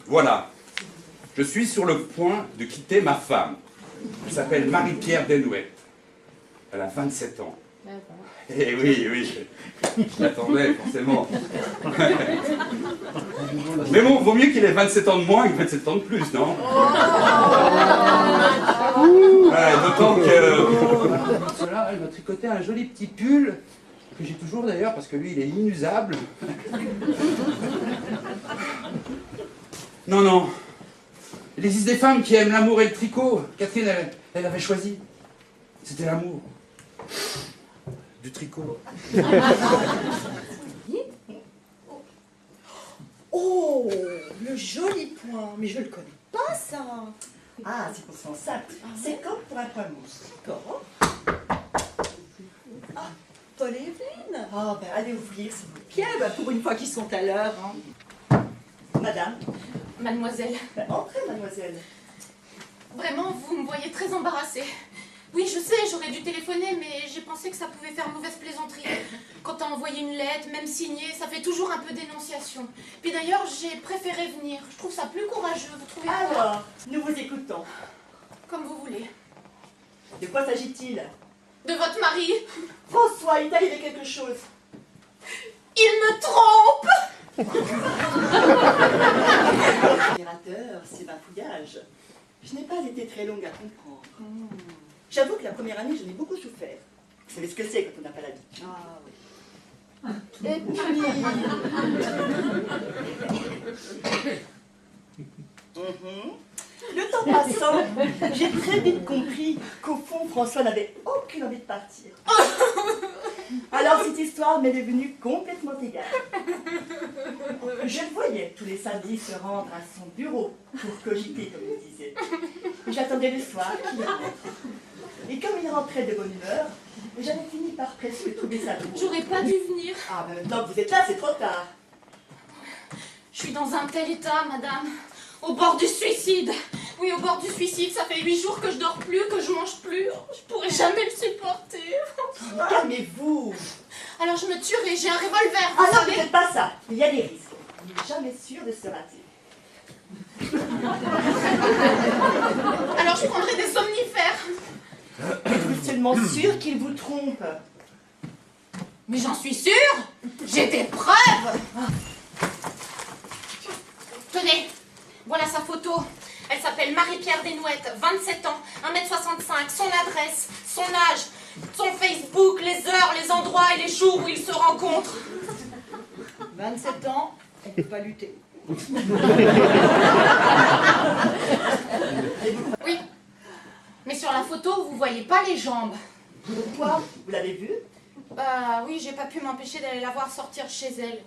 Voilà. Je suis sur le point de quitter ma femme. Elle s'appelle Marie-Pierre Desnouettes. Elle a 27 ans. Eh oui, oui, je l'attendais, forcément. Mais bon, vaut mieux qu'il ait 27 ans de moins que 27 ans de plus, non? Ouais, d'autant que... Cela, elle m'a tricoté un joli petit pull, que j'ai toujours d'ailleurs, parce que lui, il est inusable. Non, non. Il existe des femmes qui aiment l'amour et le tricot. Catherine, elle avait choisi. C'était l'amour. Du tricot. Oh, le joli point. Mais je le connais pas, ça. Ah, c'est pour son sac. C'est comme pour un point mousse. D'accord. Ah, Paul et Evelyne. Oh, ben allez ouvrir, s'il vous plaît. Bien, pour une fois qu'ils sont à l'heure. Hein. Madame. Mademoiselle, Ben, entrez, mademoiselle. vraiment, vous me voyez très embarrassée. Oui, je sais, j'aurais dû téléphoner, mais j'ai pensé que ça pouvait faire mauvaise plaisanterie. Quand t'as envoyé une lettre, même signée, ça fait toujours un peu dénonciation. Puis d'ailleurs, j'ai préféré venir. Je trouve ça plus courageux, vous trouvez pas? Alors, nous vous écoutons. Comme vous voulez. De quoi s'agit-il? De votre mari. François, il t'a arrivé quelque chose. Il me trompe! L'opérateur, c'est ma fouillage. Je n'ai pas été très longue à comprendre. J'avoue que la première année, j'en ai beaucoup souffert. Vous savez ce que c'est quand on n'a pas l'habitude. Ah oui. Et puis... Le temps passant, j'ai très vite compris qu'au fond, François n'avait aucune envie de partir. Alors cette histoire m'est devenue complètement égale. Je le voyais tous les samedis se rendre à son bureau pour cogiter, comme il disait. J'attendais le soir qu'il rentre. Et comme il rentrait de bonne humeur, j'avais fini par presque trouver ça drôle. J'aurais pas dû venir. Ah, mais maintenant que vous êtes là, c'est trop tard. Je suis dans un tel état, madame. Au bord du suicide. Oui, au bord du suicide. Ça fait 8 jours que je dors plus, que je mange plus. Je pourrais jamais le supporter. Calmez-vous. Alors je me tuerai. J'ai un revolver, Ah vous non, savez. ne faites pas ça. Il y a des risques. On n'est jamais sûr de se rater. Alors je prendrai des somnifères. Êtes-vous seulement sûr qu'il vous trompe? Mais j'en suis sûre. J'ai des preuves. Tenez, voilà sa photo. Elle s'appelle Marie-Pierre Desnouettes, 27 ans, 1m65, son adresse, son âge, son Facebook, les heures, les endroits et les jours où ils se rencontrent. 27 ans, on peut pas lutter. Oui, mais sur la photo, vous voyez pas les jambes. Pourquoi? Vous l'avez vu? Bah oui, j'ai pas pu m'empêcher d'aller la voir sortir chez elle.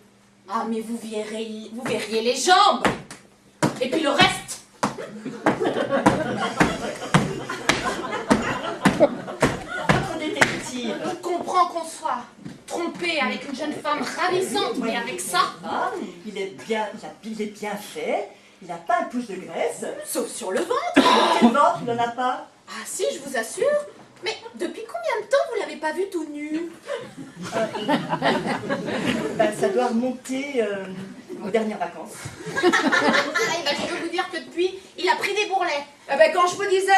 Ah, mais vous verriez les jambes. Et puis le reste. Votre détective. Je comprends qu'on soit trompé avec une jeune femme ravissante, mais avec ça. Ah, il est bien fait. Il n'a pas un pouce de graisse. Sauf sur le ventre. Quel ventre, il n'en a pas? Ah si, je vous assure. Mais depuis combien de temps vous l'avez pas vu tout nu? Ben, ça doit remonter aux dernières vacances. Ah, et ben, je peux vous dire que depuis, il a pris des bourrelets. Eh ben, quand je vous disais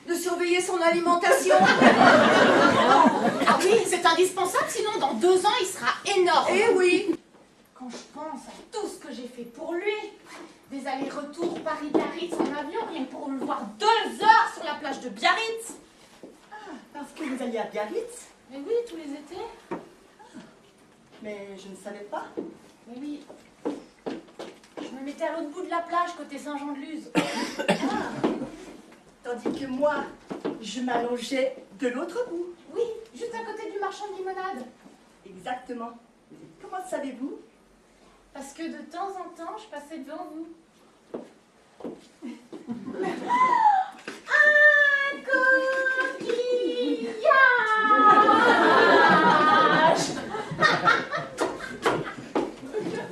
de surveiller son alimentation. Ah oui, c'est indispensable, sinon dans 2 ans, il sera énorme. Eh oui. Quand je pense à tout ce que j'ai fait pour lui, des allers-retours Paris-Biarritz en avion, rien que pour le voir 2 heures sur la plage de Biarritz. Parce que vous alliez à Biarritz? Mais oui, tous les étés. Mais je ne savais pas. Mais oui. Je me mettais à l'autre bout de la plage, côté Saint-Jean-de-Luz. Tandis que moi, je m'allongeais de l'autre bout. Oui, juste à côté du marchand de limonade. Exactement. Comment savez-vous? Parce que de temps en temps, je passais devant vous. Un coquillage.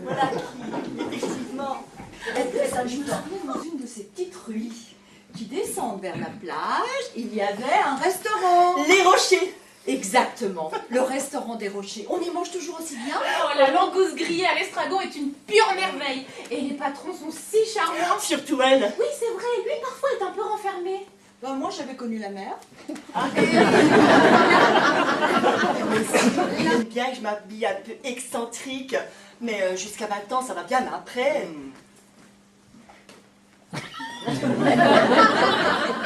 Voilà qui, effectivement, est très amusant. Dans une de ces petites rues qui descendent vers la plage, il y avait un restaurant. Les rochers. Exactement, le restaurant des Rochers. On y mange toujours aussi bien? Oh, la langouste grillée à l'estragon est une pure merveille. Et les patrons sont si charmants. Surtout elle. Oui, c'est vrai, lui parfois est un peu renfermé. Bah, moi, j'avais connu la mère. Il aime bien que je m'habille un peu excentrique, mais jusqu'à maintenant, ça va bien, mais après...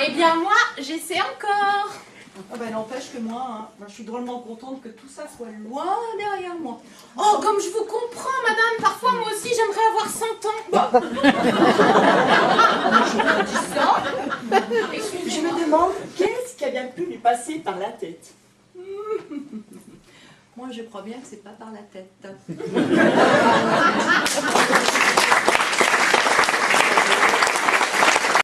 Eh bien moi, j'essaie encore. Ah ben, n'empêche que moi, je suis drôlement contente que tout ça soit loin derrière moi. Oh, comme je vous comprends, madame, parfois moi aussi j'aimerais avoir 100 ans. Je me demande qu'est-ce qui a bien pu lui passer par la tête. Moi, je crois bien que c'est pas par la tête.